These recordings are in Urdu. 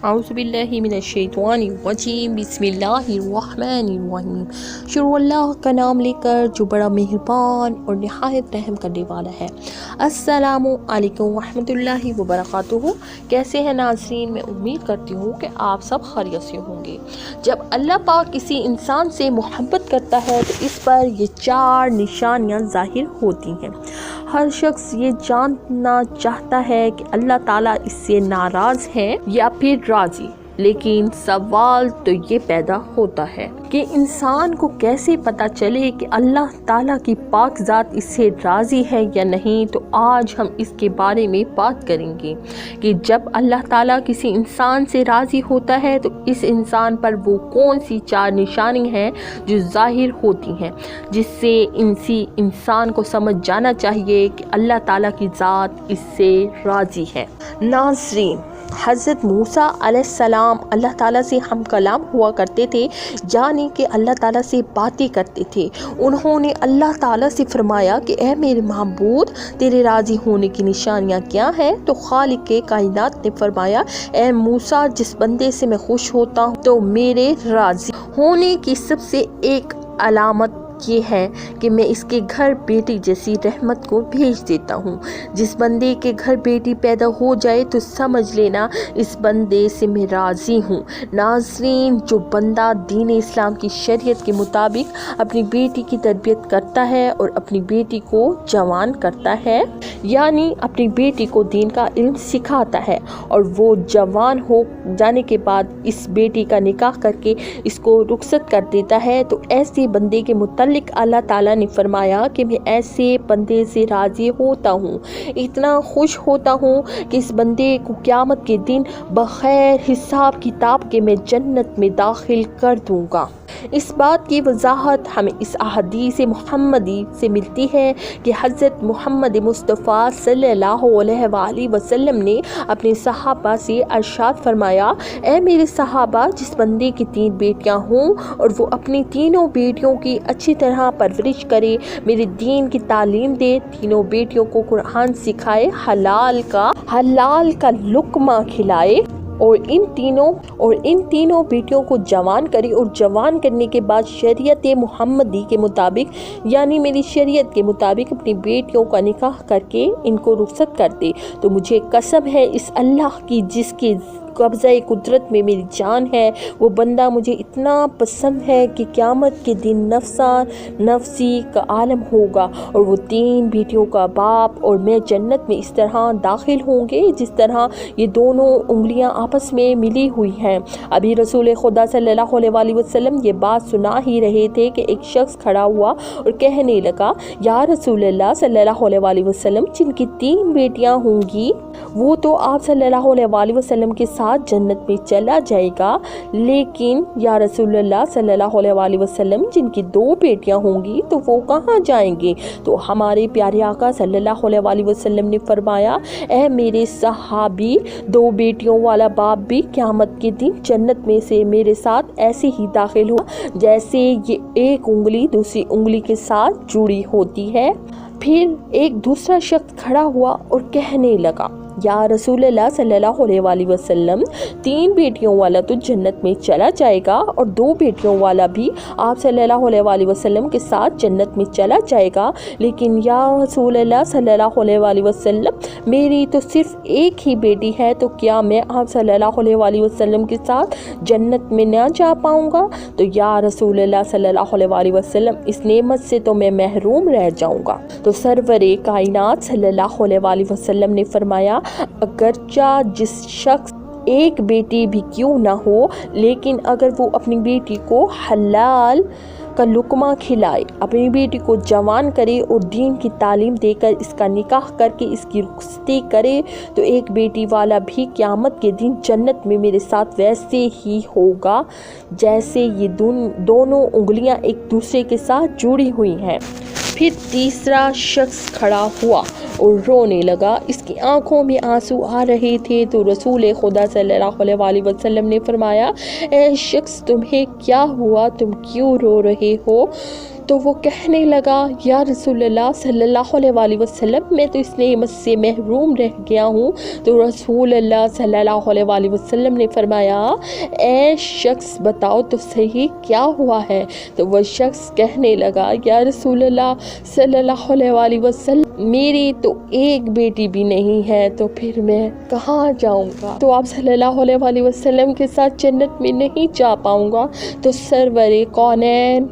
اعوذ باللہ من الشیطان الرجیم بسم اللہ الرحمن الرحیم۔ شروع اللہ کا نام لے کر جو بڑا مہربان اور نہایت رحم کرنے والا ہے۔ السلام علیکم ورحمۃ اللہ وبرکاتہ۔ کیسے ہیں ناظرین؟ میں امید کرتی ہوں کہ آپ سب خیریت سے ہوں گے۔ جب اللہ پاک کسی انسان سے محبت کرتا ہے تو اس پر یہ 4 نشانیاں ظاہر ہوتی ہیں۔ ہر شخص یہ جاننا چاہتا ہے کہ اللہ تعالیٰ اس سے ناراض ہے یا پھر راضی، لیکن سوال تو یہ پیدا ہوتا ہے کہ انسان کو کیسے پتہ چلے کہ اللہ تعالیٰ کی پاک ذات اس سے راضی ہے یا نہیں۔ تو آج ہم اس کے بارے میں بات کریں گے کہ جب اللہ تعالیٰ کسی انسان سے راضی ہوتا ہے تو اس انسان پر وہ کون سی 4 نشانی ہیں جو ظاہر ہوتی ہیں، جس سے انسان کو سمجھ جانا چاہیے کہ اللہ تعالیٰ کی ذات اس سے راضی ہے۔ ناظرین، حضرت موسیٰ علیہ السلام اللہ تعالیٰ سے ہم کلام ہوا کرتے تھے، یعنی کہ اللہ تعالیٰ سے باتیں کرتے تھے۔ انہوں نے اللہ تعالیٰ سے فرمایا کہ اے میرے معبود، تیرے راضی ہونے کی نشانیاں کیا ہیں؟ تو خالق کائنات نے فرمایا، اے موسیٰ، جس بندے سے میں خوش ہوتا ہوں تو میرے راضی ہونے کی سب سے ایک علامت یہ ہے کہ میں اس کے گھر بیٹی جیسی رحمت کو بھیج دیتا ہوں۔ جس بندے کے گھر بیٹی پیدا ہو جائے تو سمجھ لینا اس بندے سے میں راضی ہوں۔ ناظرین، جو بندہ دین اسلام کی شریعت کے مطابق اپنی بیٹی کی تربیت کرتا ہے اور اپنی بیٹی کو جوان کرتا ہے، یعنی اپنی بیٹی کو دین کا علم سکھاتا ہے، اور وہ جوان ہو جانے کے بعد اس بیٹی کا نکاح کر کے اس کو رخصت کر دیتا ہے، تو ایسے بندے کے متعلق اللہ تعالیٰ نے فرمایا کہ میں ایسے بندے سے راضی ہوتا ہوں، اتنا خوش ہوتا ہوں کہ اس بندے کو قیامت کے دن بغیر حساب کتاب کے میں جنت میں داخل کر دوں گا۔ اس بات کی وضاحت ہمیں اس احادیث محمدی سے ملتی ہے کہ حضرت محمد مصطفیٰ صلی اللہ علیہ وآلہ وسلم نے اپنے صحابہ سے ارشاد فرمایا، اے میرے صحابہ، جس بندے کی 3 بیٹیاں ہوں اور وہ اپنی تینوں بیٹیوں کی اچھی طرح پرورش کرے، میرے دین کی تعلیم دے، تینوں بیٹیوں کو قرآن سکھائے، حلال کا لقمہ کھلائے، اور ان تینوں بیٹیوں کو جوان کرے، اور جوان کرنے کے بعد شریعت محمدی کے مطابق، یعنی میری شریعت کے مطابق اپنی بیٹیوں کا نکاح کر کے ان کو رخصت کر دے، تو مجھے قسم ہے اس اللہ کی جس کے قبضہ قدرت میں میری جان ہے، وہ بندہ مجھے اتنا پسند ہے کہ قیامت کے دن نفسی کا عالم ہوگا، اور وہ 3 بیٹیوں کا باپ اور میں جنت میں اس طرح داخل ہوں گے جس طرح یہ دونوں انگلیاں آپس میں ملی ہوئی ہیں۔ ابھی رسول خدا صلی اللہ علیہ وآلہ وسلم یہ بات سنا ہی رہے تھے کہ ایک شخص کھڑا ہوا اور کہنے لگا، یا رسول اللہ صلی اللہ علیہ وآلہ وسلم، جن کی 3 بیٹیاں ہوں گی وہ تو آپ صلی اللہ علیہ وآلہ وسلم کے ساتھ جنت میں چلا جائے گا، لیکن یا رسول اللہ صلی اللہ علیہ وآلہ وسلم، جن کی 2 بیٹیاں ہوں گی تو وہ کہاں جائیں گے؟ تو ہمارے پیارے آقا صلی اللہ علیہ وآلہ وسلم نے فرمایا، اے میرے صحابی، 2 بیٹیوں والا باپ بھی قیامت کے دن جنت میں سے میرے ساتھ ایسے ہی داخل ہوا جیسے یہ ایک انگلی دوسری انگلی کے ساتھ جڑی ہوتی ہے۔ پھر ایک دوسرا شخص کھڑا ہوا اور کہنے لگا، یا رسول اللہ صلی اللہ علیہ وآلہ وسلم، 3 بیٹیوں والا تو جنت میں چلا جائے گا اور 2 بیٹیوں والا بھی آپ صلی اللہ علیہ وآلہ وسلم کے ساتھ جنت میں چلا جائے گا، لیکن یا رسول اللہ صلی اللہ علیہ وآلہ وسلم، میری تو صرف ایک ہی بیٹی ہے، تو کیا میں آپ صلی اللہ علیہ وآلہ وسلم کے ساتھ جنت میں نہ جا پاؤں گا؟ تو یا رسول اللہ صلی اللہ علیہ وآلہ وسلم، اس نعمت سے تو میں محروم رہ جاؤں گا۔ تو سرور کائنات صلی اللہ علیہ وآلہ وسلم نے فرمایا، اگرچہ جس شخص ایک بیٹی بھی کیوں نہ ہو، لیکن اگر وہ اپنی بیٹی کو حلال کا لقمہ کھلائے، اپنی بیٹی کو جوان کرے اور دین کی تعلیم دے کر اس کا نکاح کر کے اس کی رخصتی کرے، تو ایک بیٹی والا بھی قیامت کے دن جنت میں میرے ساتھ ویسے ہی ہوگا جیسے یہ دونوں انگلیاں ایک دوسرے کے ساتھ جڑی ہوئی ہیں۔ پھر تیسرا شخص کھڑا ہوا اور رونے لگا، اس کی آنکھوں میں آنسو آ رہے تھے، تو رسول خدا صلی اللہ علیہ وآلہ وسلم نے فرمایا، اے شخص، تمہیں کیا ہوا؟ تم کیوں رو رہے ہو؟ تو وہ کہنے لگا یا رسول اللہ صلی اللہ علیہ وسلم میں تو اس نعمت سے محروم رہ گیا ہوں۔ تو رسول اللہ صلی اللہ علیہ وسلم نے فرمایا اے شخص بتاؤ تو صحیح کیا ہوا ہے؟ تو وہ شخص کہنے لگا یا رسول اللہ صلی اللہ علیہ وسلم میری تو ایک بیٹی بھی نہیں ہے، تو پھر میں کہاں جاؤں گا؟ تو آپ صلی اللہ علیہ وسلم کے ساتھ جنت میں نہیں جا پاؤں گا؟ تو سرور کونین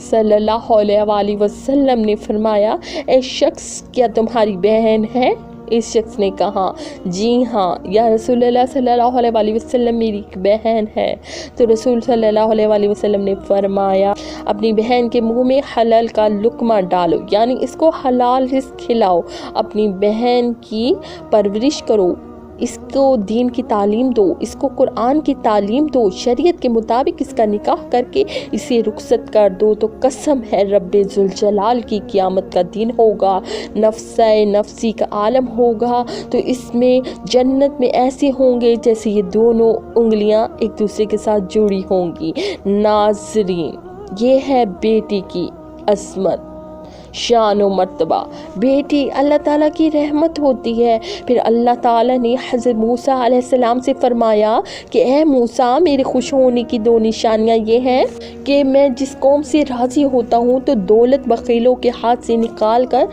صلی اللہ علیہ وسلم نے فرمایا اے شخص کیا تمہاری بہن ہے؟ اس شخص نے کہا جی ہاں یا رسول اللہ صلی اللہ علیہ وسلم میری ایک بہن ہے۔ تو رسول صلی اللہ علیہ وسلم نے فرمایا اپنی بہن کے منہ میں حلال کا لقمہ ڈالو، یعنی اس کو حلال رزق کھلاؤ، اپنی بہن کی پرورش کرو، اس کو دین کی تعلیم دو، اس کو قرآن کی تعلیم دو، شریعت کے مطابق اس کا نکاح کر کے اسے رخصت کر دو۔ تو قسم ہے رب ذوالجلال کی قیامت کا دن ہوگا، نفسی کا عالم ہوگا، تو اس میں جنت میں ایسے ہوں گے جیسے یہ دونوں انگلیاں ایک دوسرے کے ساتھ جڑی ہوں گی۔ ناظرین یہ ہے بیٹی کی عظمت، شان و مرتبہ۔ بیٹی اللہ تعالیٰ کی رحمت ہوتی ہے۔ پھر اللہ تعالیٰ نے حضرت موسیٰ علیہ السلام سے فرمایا کہ اے موسیٰ میرے خوش ہونے کی دو نشانیاں یہ ہیں کہ میں جس قوم سے راضی ہوتا ہوں تو دولت بخیلوں کے ہاتھ سے نکال کر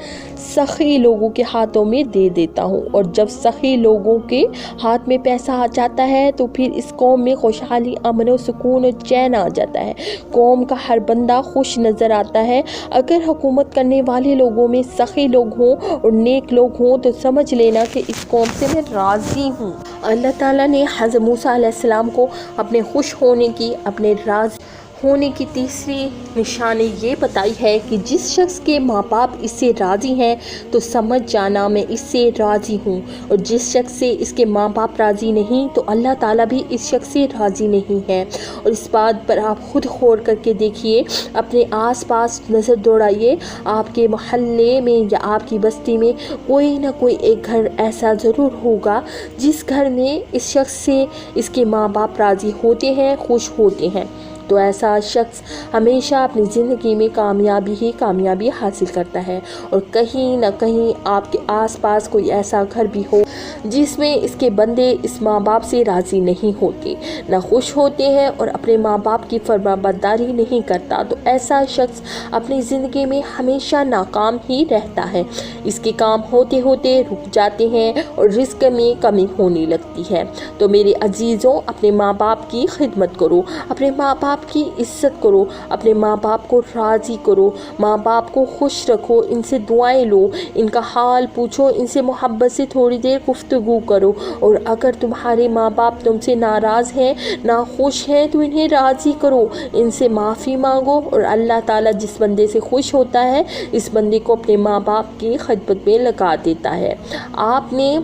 سخی لوگوں کے ہاتھوں میں دے دیتا ہوں، اور جب سخی لوگوں کے ہاتھ میں پیسہ آ جاتا ہے تو پھر اس قوم میں خوشحالی، امن و سکون اور چین آ جاتا ہے، قوم کا ہر بندہ خوش نظر آتا ہے۔ اگر حکومت کرنے والے لوگوں میں سخی لوگ ہوں اور نیک لوگ ہوں تو سمجھ لینا کہ اس قوم سے میں راضی ہوں۔ اللہ تعالیٰ نے حضرت موسیٰ علیہ السلام کو اپنے خوش ہونے کی، اپنے راضی ہونے کی تیسری نشانی یہ بتائی ہے کہ جس شخص کے ماں باپ اس سے راضی ہیں تو سمجھ جانا میں اس سے راضی ہوں، اور جس شخص سے اس کے ماں باپ راضی نہیں تو اللہ تعالیٰ بھی اس شخص سے راضی نہیں ہے۔ اور اس بات پر آپ خود غور کر کے دیکھیے، اپنے آس پاس نظر دوڑائیے، آپ کے محلے میں یا آپ کی بستی میں کوئی نہ کوئی ایک گھر ایسا ضرور ہوگا جس گھر میں اس شخص سے اس کے ماں باپ راضی ہوتے ہیں، خوش ہوتے ہیں۔ تو ایسا شخص ہمیشہ اپنی زندگی میں کامیابی حاصل کرتا ہے۔ اور کہیں نہ کہیں آپ کے آس پاس کوئی ایسا گھر بھی ہو جس میں اس کے بندے اس ماں باپ سے راضی نہیں ہوتے، نہ خوش ہوتے ہیں اور اپنے ماں باپ کی فرما برداری نہیں کرتا، تو ایسا شخص اپنی زندگی میں ہمیشہ ناکام ہی رہتا ہے۔ اس کے کام ہوتے ہوتے رک جاتے ہیں اور رزق میں کمی ہونے لگتی ہے۔ تو میرے عزیزوں، اپنے ماں باپ کی خدمت کرو، اپنے ماں باپ کی عزت کرو، اپنے ماں باپ کو راضی کرو، ماں باپ کو خوش رکھو، ان سے دعائیں لو، ان کا حال پوچھو، ان سے محبت سے تھوڑی دیر گفتگو کرو، اور اگر تمہارے ماں باپ تم سے ناراض ہیں، ناخوش ہیں، تو انہیں راضی کرو، ان سے معافی مانگو، اور اللہ تعالیٰ جس بندے سے خوش ہوتا ہے اس بندے کو اپنے ماں باپ کی خدمت میں لگا دیتا ہے۔ آپ نے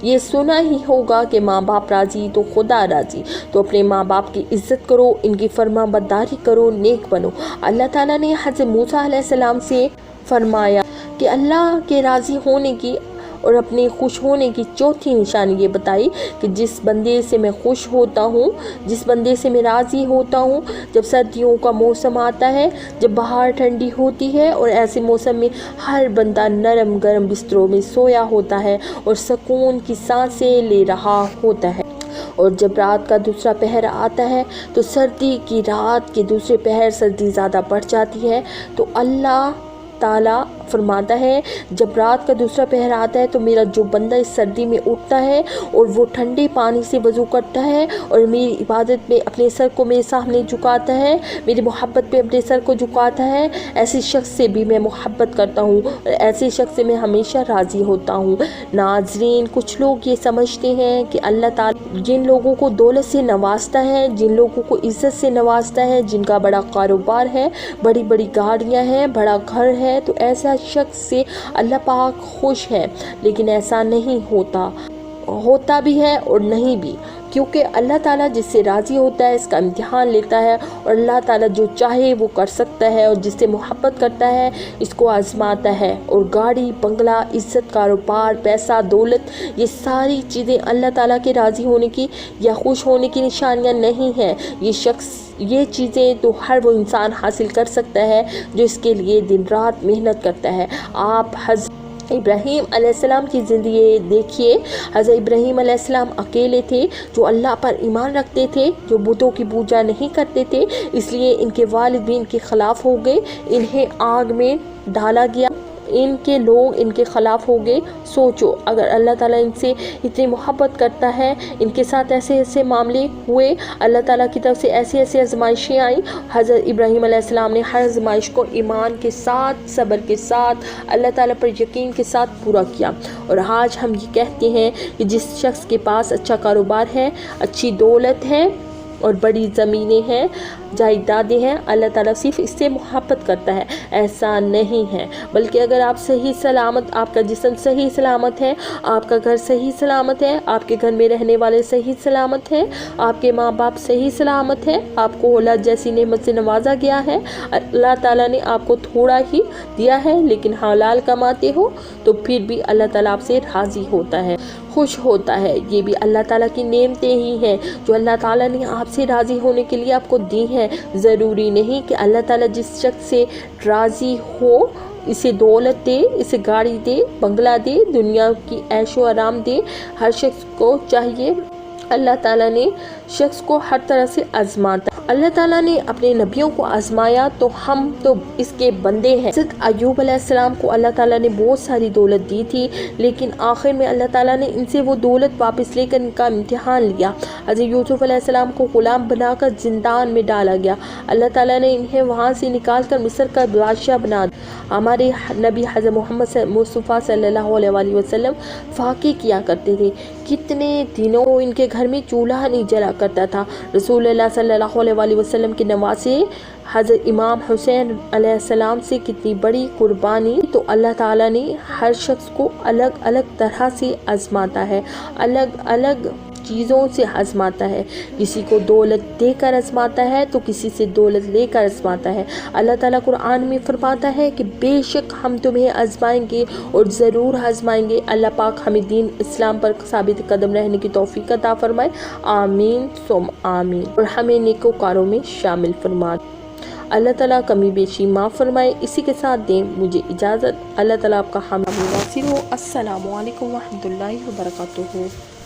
یہ سنا ہی ہوگا کہ ماں باپ راضی تو خدا راضی، تو اپنے ماں باپ کی عزت کرو، ان کی فرما برداری کرو، نیک بنو۔ اللہ تعالیٰ نے حضرت موسیٰ علیہ السلام سے فرمایا کہ اللہ کے راضی ہونے کی اور اپنے خوش ہونے کی چوتھی نشانی یہ بتائی کہ جس بندے سے میں خوش ہوتا ہوں، جس بندے سے میں راضی ہوتا ہوں، جب سردیوں کا موسم آتا ہے، جب بہار ٹھنڈی ہوتی ہے اور ایسے موسم میں ہر بندہ نرم گرم بستروں میں سویا ہوتا ہے اور سکون کی سانسیں لے رہا ہوتا ہے، اور جب رات کا دوسرا پہر آتا ہے تو سردی کی رات کے دوسرے پہر سردی زیادہ بڑھ جاتی ہے، تو اللہ تعالیٰ فرماتا ہے جب رات کا دوسرا پہر آتا ہے تو میرا جو بندہ اس سردی میں اٹھتا ہے اور وہ ٹھنڈے پانی سے وضو کرتا ہے اور میری عبادت میں اپنے سر کو میرے سامنے جھکاتا ہے، میری محبت پہ اپنے سر کو جھکاتا ہے، ایسے شخص سے بھی میں محبت کرتا ہوں اور ایسے شخص سے میں ہمیشہ راضی ہوتا ہوں۔ ناظرین، کچھ لوگ یہ سمجھتے ہیں کہ اللہ تعالیٰ جن لوگوں کو دولت سے نوازتا ہے، جن لوگوں کو عزت سے نوازتا ہے، جن کا بڑا کاروبار ہے، بڑی بڑی گاڑیاں ہیں، بڑا گھر ہے، تو ایسا شخص سے اللہ پاک خوش ہے، لیکن ایسا نہیں ہوتا۔ ہوتا بھی ہے اور نہیں بھی، کیونکہ اللہ تعالیٰ جس سے راضی ہوتا ہے اس کا امتحان لیتا ہے، اور اللہ تعالیٰ جو چاہے وہ کر سکتا ہے، اور جس سے محبت کرتا ہے اس کو آزماتا ہے۔ اور گاڑی، بنگلہ، عزت، کاروبار، پیسہ، دولت، یہ ساری چیزیں اللہ تعالیٰ کے راضی ہونے کی یا خوش ہونے کی نشانیاں نہیں ہیں۔ یہ چیزیں تو ہر وہ انسان حاصل کر سکتا ہے جو اس کے لیے دن رات محنت کرتا ہے۔ آپ حضرت ابراہیم علیہ السلام کی زندگی دیکھیے۔ حضرت ابراہیم علیہ السلام اکیلے تھے جو اللہ پر ایمان رکھتے تھے، جو بتوں کی پوجا نہیں کرتے تھے، اس لیے ان کے والد بھی ان کے خلاف ہو گئے، انہیں آگ میں ڈالا گیا، ان کے لوگ ان کے خلاف ہو گئے۔ سوچو اگر اللہ تعالیٰ ان سے اتنی محبت کرتا ہے، ان کے ساتھ ایسے ایسے معاملے ہوئے، اللہ تعالیٰ کی طرف سے ایسی ایسی آزمائشیں آئیں، حضرت ابراہیم علیہ السلام نے ہر آزمائش کو ایمان کے ساتھ، صبر کے ساتھ، اللہ تعالیٰ پر یقین کے ساتھ پورا کیا۔ اور آج ہم یہ کہتے ہیں کہ جس شخص کے پاس اچھا کاروبار ہے، اچھی دولت ہے اور بڑی زمینیں ہیں، جائیدادیں ہیں، اللہ تعالیٰ صرف اس سے محبت کرتا ہے، ایسا نہیں ہے۔ بلکہ اگر آپ صحیح سلامت، آپ کا جسم صحیح سلامت ہے، آپ کا گھر صحیح سلامت ہے، آپ کے گھر میں رہنے والے صحیح سلامت ہیں، آپ کے ماں باپ صحیح سلامت ہیں، آپ کو اولاد جیسی نعمت سے نوازا گیا ہے، اللہ تعالیٰ نے آپ کو تھوڑا ہی دیا ہے لیکن حلال کماتے ہو، تو پھر بھی اللہ تعالیٰ آپ سے راضی ہوتا ہے، خوش ہوتا ہے۔ یہ بھی اللہ تعالیٰ کی نعمتیں ہی ہیں جو اللہ تعالیٰ نے آپ سے راضی ہونے کے لیے آپ کو دی ہیں۔ ضروری نہیں کہ اللہ تعالیٰ جس شخص سے راضی ہو اسے دولت دے، اسے گاڑی دے، بنگلہ دے، دنیا کی عیش و آرام دے۔ ہر شخص کو چاہیے، اللہ تعالیٰ نے شخص کو ہر طرح سے آزماتا ہے۔ اللہ تعالیٰ نے اپنے نبیوں کو آزمایا تو ہم تو اس کے بندے ہیں۔ حضرت ایوب علیہ السلام کو اللہ تعالیٰ نے بہت ساری دولت دی تھی، لیکن آخر میں اللہ تعالیٰ نے ان سے وہ دولت واپس لے کر ان کا امتحان لیا۔ حضرت یوسف علیہ السلام کو غلام بنا کر زندان میں ڈالا گیا، اللہ تعالیٰ نے انہیں وہاں سے نکال کر مصر کا بادشاہ بنا دیا۔ ہمارے نبی حضرت محمد مصطفیٰ صلی اللہ علیہ وآلہ وسلم فاقے کیا کرتے تھے، کتنے دنوں ان کے گھر میں چولہا نہیں جلا کرتا تھا۔ رسول اللہ صلی اللہ علیہ وآلہ وسلم کے نواسے حضرت امام حسین علیہ السلام سے کتنی بڑی قربانی۔ تو اللہ تعالیٰ نے ہر شخص کو الگ الگ طرح سے آزماتا ہے، الگ الگ چیزوں سے آزماتا ہے۔ کسی کو دولت دے کر آزماتا ہے تو کسی سے دولت لے کر آزماتا ہے۔ اللہ تعالیٰ قرآن میں فرماتا ہے کہ بے شک ہم تمہیں آزمائیں گے اور ضرور آزمائیں گے۔ اللہ پاک ہمیں دین اسلام پر ثابت قدم رہنے کی توفیق عطا فرمائے، آمین ثم آمین، اور ہمیں نیکوکاروں میں شامل فرمائے۔ اللہ تعالیٰ کمی بیشی معاف فرمائے۔ اسی کے ساتھ دیں مجھے اجازت۔ اللہ تعالیٰ آپ کا حامی ناصر ہو۔ السلام علیکم ورحمۃ اللہ وبرکاتہ۔